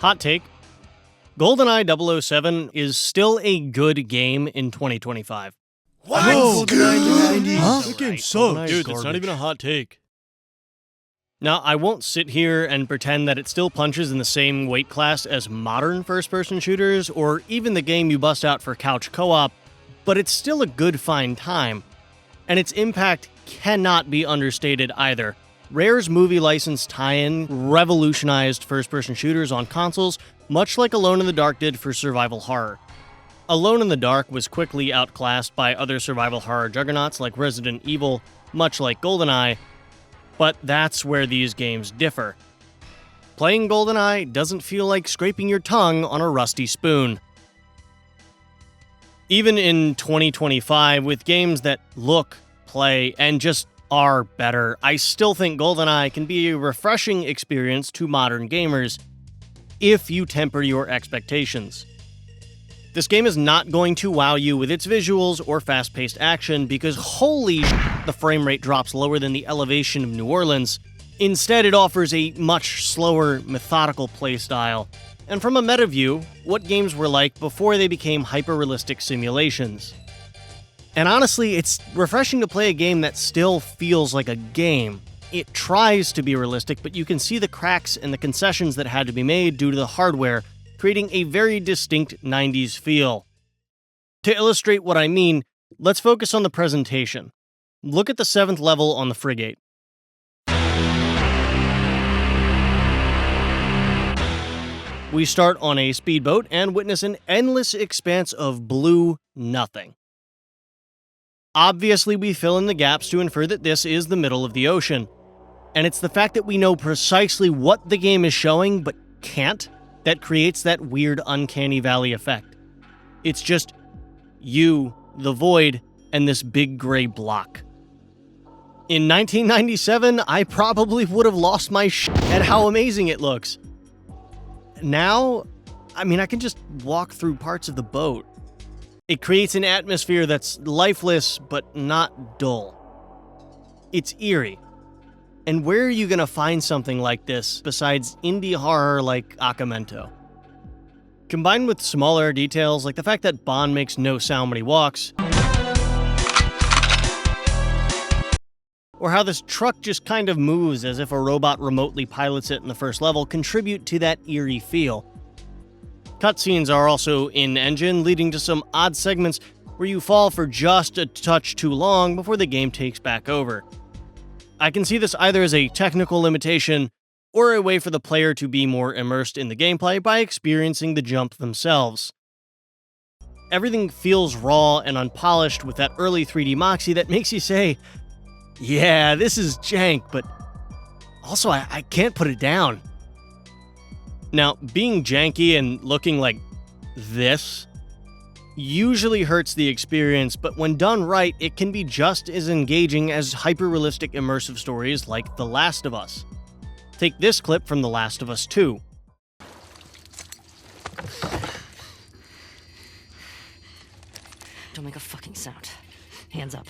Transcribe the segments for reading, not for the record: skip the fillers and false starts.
Hot take. GoldenEye 007 is still a good game in 2025. What? Whoa, GoldenEye huh? That game sucks. Dude, that's not even a hot take. Now, I won't sit here and pretend that it still punches in the same weight class as modern first-person shooters, or even the game you bust out for couch co-op, but it's still a good fine time. And its impact cannot be understated either. Rare's movie license tie-in revolutionized first-person shooters on consoles, much like Alone in the Dark did for survival horror. Alone in the Dark was quickly outclassed by other survival horror juggernauts like Resident Evil, much like GoldenEye, but that's where these games differ. Playing GoldenEye doesn't feel like scraping your tongue on a rusty spoon. Even in 2025, with games that look, play, and just are better, I still think GoldenEye can be a refreshing experience to modern gamers, if you temper your expectations. This game is not going to wow you with its visuals or fast-paced action because holy shit, the frame rate drops lower than the elevation of New Orleans. Instead, it offers a much slower, methodical playstyle. And from a meta view, what games were like before they became hyper-realistic simulations. And honestly, it's refreshing to play a game that still feels like a game. It tries to be realistic, but you can see the cracks and the concessions that had to be made due to the hardware, creating a very distinct 90s feel. To illustrate what I mean, let's focus on the presentation. Look at the 7th level on the frigate. We start on a speedboat and witness an endless expanse of blue nothing. Obviously, we fill in the gaps to infer that this is the middle of the ocean. And it's the fact that we know precisely what the game is showing, but can't, that creates that weird uncanny valley effect. It's just you, the void, and this big gray block. In 1997, I probably would have lost my shit at how amazing it looks. Now, I can just walk through parts of the boat. It creates an atmosphere that's lifeless, but not dull. It's eerie. And where are you going to find something like this besides indie horror like Akamento? Combined with smaller details like the fact that Bond makes no sound when he walks, or how this truck just kind of moves as if a robot remotely pilots it in the first level, contribute to that eerie feel. Cutscenes are also in-engine, leading to some odd segments where you fall for just a touch too long before the game takes back over. I can see this either as a technical limitation or a way for the player to be more immersed in the gameplay by experiencing the jump themselves. Everything feels raw and unpolished with that early 3D moxie that makes you say, yeah, this is jank, but also I can't put it down. Now, being janky and looking like this usually hurts the experience, but when done right, it can be just as engaging as hyper-realistic immersive stories like The Last of Us. Take this clip from The Last of Us 2. Don't make a fucking sound. Hands up.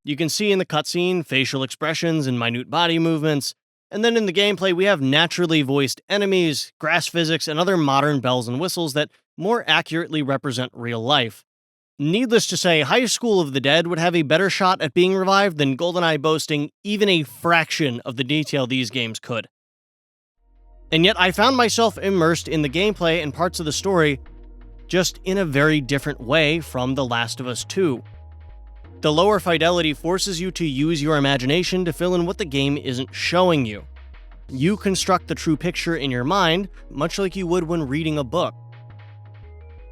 You can see in the cutscene facial expressions and minute body movements, and then in the gameplay we have naturally voiced enemies, grass physics, and other modern bells and whistles that more accurately represent real life. Needless to say, High School of the Dead would have a better shot at being revived than GoldenEye boasting even a fraction of the detail these games could. And yet I found myself immersed in the gameplay and parts of the story, just in a very different way from The Last of Us 2. The lower fidelity forces you to use your imagination to fill in what the game isn't showing you. You construct the true picture in your mind, much like you would when reading a book.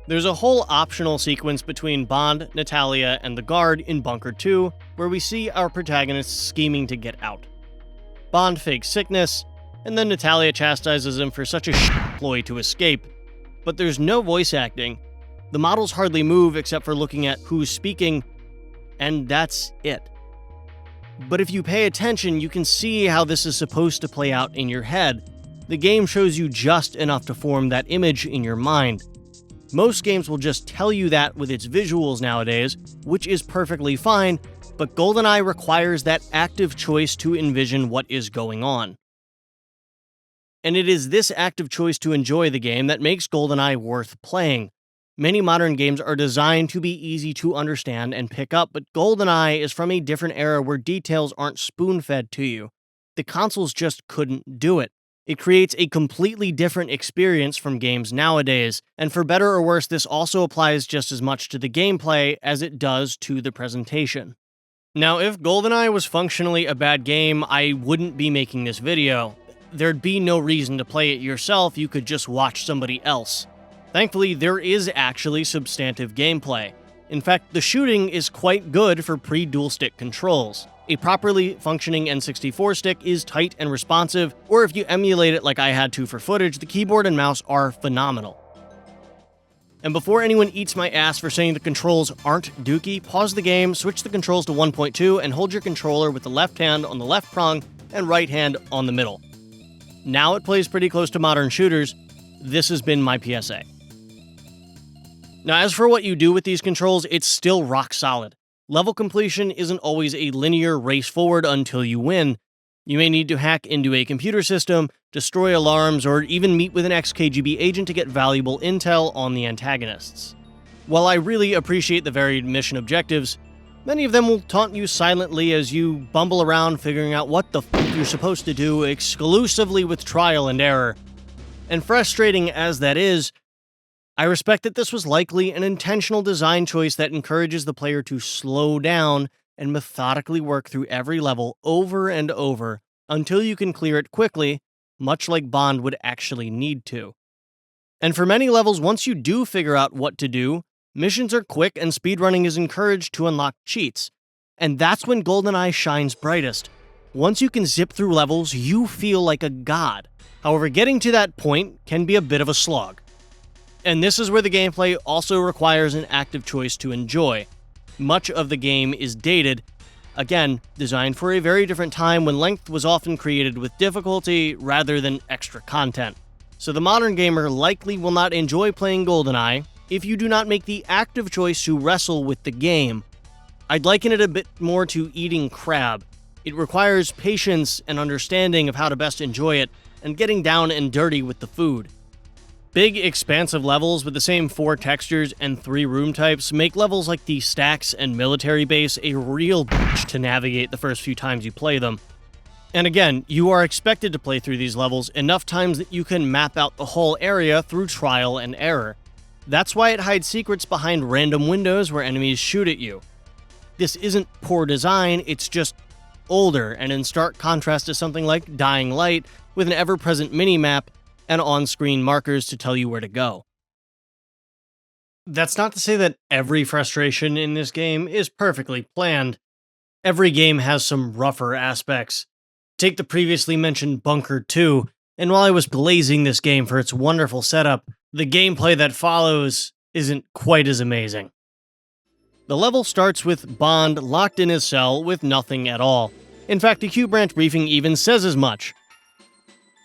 There's a whole optional sequence between Bond, Natalia, and the guard in Bunker 2, where we see our protagonists scheming to get out. Bond fakes sickness, and then Natalia chastises him for such a ploy to escape. But there's no voice acting. The models hardly move except for looking at who's speaking, and that's it. But if you pay attention, you can see how this is supposed to play out in your head. The game shows you just enough to form that image in your mind. Most games will just tell you that with its visuals nowadays, which is perfectly fine, but GoldenEye requires that active choice to envision what is going on. And it is this active choice to enjoy the game that makes GoldenEye worth playing. Many modern games are designed to be easy to understand and pick up, but GoldenEye is from a different era where details aren't spoon-fed to you. The consoles just couldn't do it. It creates a completely different experience from games nowadays, and for better or worse, this also applies just as much to the gameplay as it does to the presentation. Now, if GoldenEye was functionally a bad game, I wouldn't be making this video. There'd be no reason to play it yourself, you could just watch somebody else. Thankfully, there is actually substantive gameplay. In fact, the shooting is quite good for pre-dual stick controls. A properly functioning N64 stick is tight and responsive, or if you emulate it like I had to for footage, the keyboard and mouse are phenomenal. And before anyone eats my ass for saying the controls aren't dookie, pause the game, switch the controls to 1.2, and hold your controller with the left hand on the left prong and right hand on the middle. Now it plays pretty close to modern shooters. This has been my PSA. Now, as for what you do with these controls, it's still rock solid. Level completion isn't always a linear race forward until you win. You may need to hack into a computer system, destroy alarms, or even meet with an ex-KGB agent to get valuable intel on the antagonists. While I really appreciate the varied mission objectives, many of them will taunt you silently as you bumble around figuring out what the f*** you're supposed to do exclusively with trial and error. And frustrating as that is, I respect that this was likely an intentional design choice that encourages the player to slow down and methodically work through every level over and over until you can clear it quickly, much like Bond would actually need to. And for many levels, once you do figure out what to do, missions are quick and speedrunning is encouraged to unlock cheats. And that's when GoldenEye shines brightest. Once you can zip through levels, you feel like a god. However, getting to that point can be a bit of a slog. And this is where the gameplay also requires an active choice to enjoy. Much of the game is dated, again, designed for a very different time when length was often created with difficulty rather than extra content. So the modern gamer likely will not enjoy playing GoldenEye if you do not make the active choice to wrestle with the game. I'd liken it a bit more to eating crab. It requires patience and understanding of how to best enjoy it, and getting down and dirty with the food. Big, expansive levels with the same 4 textures and 3 room types make levels like the Stacks and Military Base a real bitch to navigate the first few times you play them. And again, you are expected to play through these levels enough times that you can map out the whole area through trial and error. That's why it hides secrets behind random windows where enemies shoot at you. This isn't poor design, it's just older, and in stark contrast to something like Dying Light with an ever-present mini-map and on-screen markers to tell you where to go. That's not to say that every frustration in this game is perfectly planned. Every game has some rougher aspects. Take the previously mentioned Bunker 2, and while I was blazing this game for its wonderful setup, the gameplay that follows isn't quite as amazing. The level starts with Bond locked in his cell with nothing at all. In fact, the Q-Branch briefing even says as much.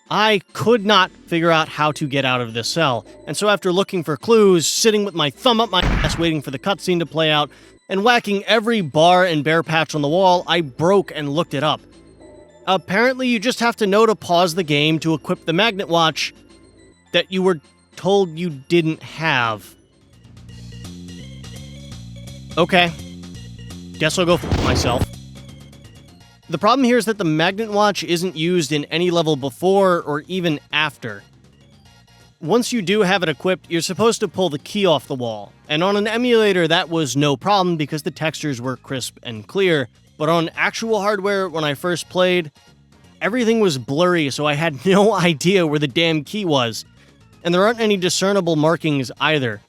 I could not figure out how to get out of this cell, and so after looking for clues, sitting with my thumb up my ass waiting for the cutscene to play out, and whacking every bar and bare patch on the wall, I broke and looked it up. Apparently, you just have to know to pause the game to equip the magnet watch that you were told you didn't have. Okay. Guess I'll go for myself. The problem here is that the magnet watch isn't used in any level before or even after. Once you do have it equipped, you're supposed to pull the key off the wall, and on an emulator that was no problem because the textures were crisp and clear, but on actual hardware when I first played, everything was blurry, so I had no idea where the damn key was, and there aren't any discernible markings either.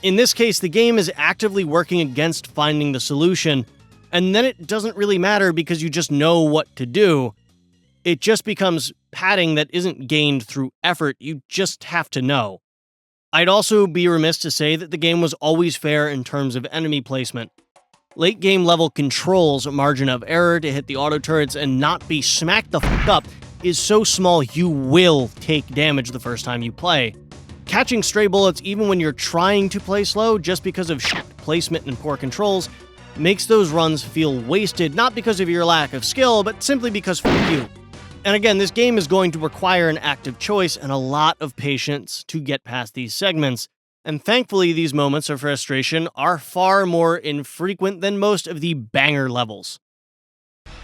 In this case, the game is actively working against finding the solution, and then it doesn't really matter because you just know what to do. It just becomes padding that isn't gained through effort, you just have to know. I'd also be remiss to say that the game was always fair in terms of enemy placement. Late game level controls margin of error to hit the auto turrets and not be smacked the f*** up is so small you will take damage the first time you play. Catching stray bullets even when you're trying to play slow just because of placement and poor controls makes those runs feel wasted, not because of your lack of skill, but simply because f you. And again, this game is going to require an active choice and a lot of patience to get past these segments. And thankfully, these moments of frustration are far more infrequent than most of the banger levels.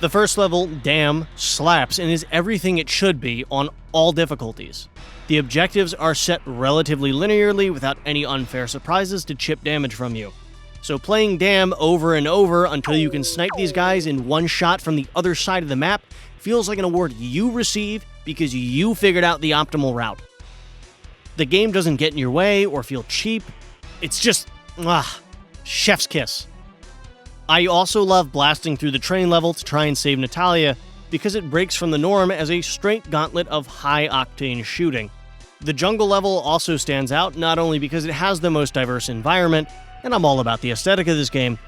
The first level, Damn, slaps and is everything it should be on all difficulties. The objectives are set relatively linearly without any unfair surprises to chip damage from you. So playing Damn over and over until you can snipe these guys in one shot from the other side of the map feels like an award you receive because you figured out the optimal route. The game doesn't get in your way or feel cheap. It's just, chef's kiss. I also love blasting through the train level to try and save Natalia because it breaks from the norm as a straight gauntlet of high-octane shooting. The jungle level also stands out not only because it has the most diverse environment, and I'm all about the aesthetic of this game,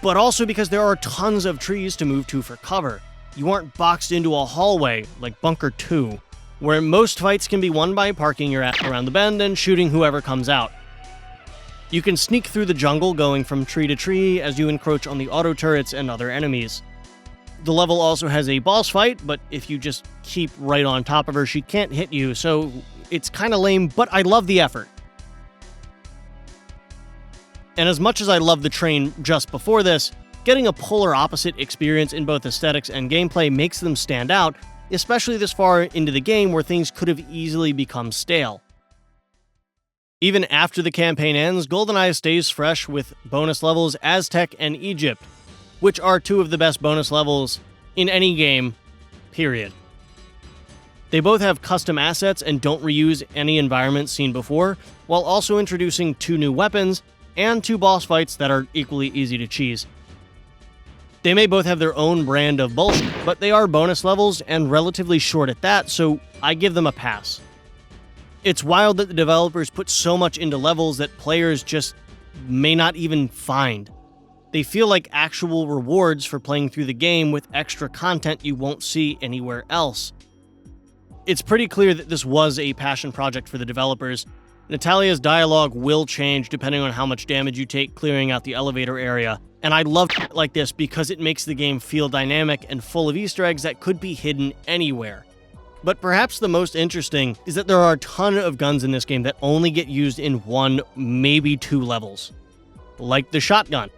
but also because there are tons of trees to move to for cover. You aren't boxed into a hallway like Bunker 2, where most fights can be won by parking your ass around the bend and shooting whoever comes out. You can sneak through the jungle going from tree to tree as you encroach on the auto turrets and other enemies. The level also has a boss fight, but if you just keep right on top of her, she can't hit you, so it's kinda lame, but I love the effort. And as much as I love the train just before this, getting a polar opposite experience in both aesthetics and gameplay makes them stand out, especially this far into the game where things could have easily become stale. Even after the campaign ends, GoldenEye stays fresh with bonus levels Aztec and Egypt, which are two of the best bonus levels in any game, period. They both have custom assets and don't reuse any environment seen before, while also introducing 2 new weapons and 2 boss fights that are equally easy to cheese. They may both have their own brand of bullshit, but they are bonus levels and relatively short at that, so I give them a pass. It's wild that the developers put so much into levels that players just may not even find. They feel like actual rewards for playing through the game with extra content you won't see anywhere else. It's pretty clear that this was a passion project for the developers. Natalia's dialogue will change depending on how much damage you take clearing out the elevator area, and I love shit like this because it makes the game feel dynamic and full of Easter eggs that could be hidden anywhere. But perhaps the most interesting is that there are a ton of guns in this game that only get used in 1, maybe 2 levels. Like the shotgun.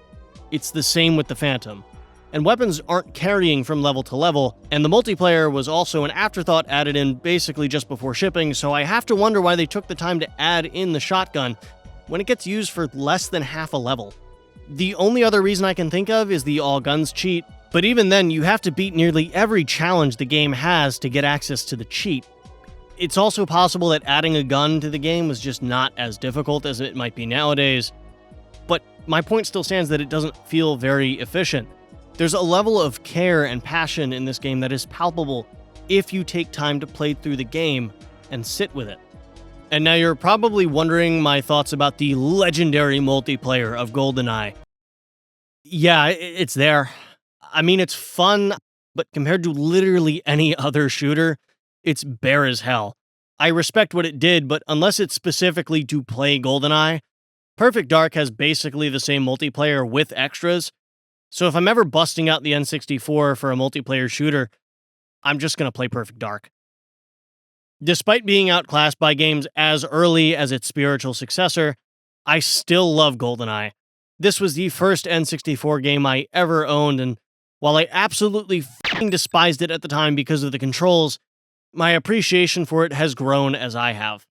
It's the same with the Phantom. And weapons aren't carrying from level to level, and the multiplayer was also an afterthought added in basically just before shipping, so I have to wonder why they took the time to add in the shotgun when it gets used for less than half a level. The only other reason I can think of is the all guns cheat, but even then you have to beat nearly every challenge the game has to get access to the cheat. It's also possible that adding a gun to the game was just not as difficult as it might be nowadays, but my point still stands that it doesn't feel very efficient. There's a level of care and passion in this game that is palpable if you take time to play through the game and sit with it. And now you're probably wondering my thoughts about the legendary multiplayer of GoldenEye. Yeah, it's there. I mean, it's fun, but compared to literally any other shooter, it's bare as hell. I respect what it did, but unless it's specifically to play GoldenEye, Perfect Dark has basically the same multiplayer with extras, so if I'm ever busting out the N64 for a multiplayer shooter, I'm just going to play Perfect Dark. Despite being outclassed by games as early as its spiritual successor, I still love GoldenEye. This was the first N64 game I ever owned, and while I absolutely f***ing despised it at the time because of the controls, my appreciation for it has grown as I have.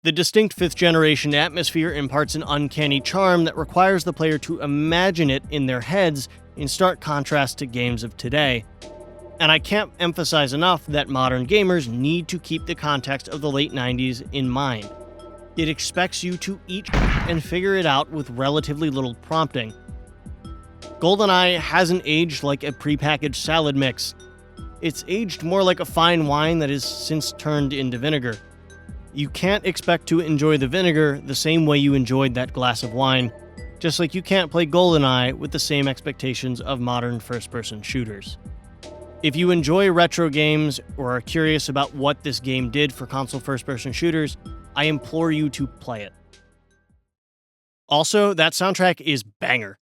The distinct 5th generation atmosphere imparts an uncanny charm that requires the player to imagine it in their heads in stark contrast to games of today. And I can't emphasize enough that modern gamers need to keep the context of the late 90s in mind. It expects you to eat and figure it out with relatively little prompting. GoldenEye hasn't aged like a prepackaged salad mix. It's aged more like a fine wine that has since turned into vinegar. You can't expect to enjoy the vinegar the same way you enjoyed that glass of wine, just like you can't play GoldenEye with the same expectations of modern first-person shooters. If you enjoy retro games or are curious about what this game did for console first-person shooters, I implore you to play it. Also, that soundtrack is banger.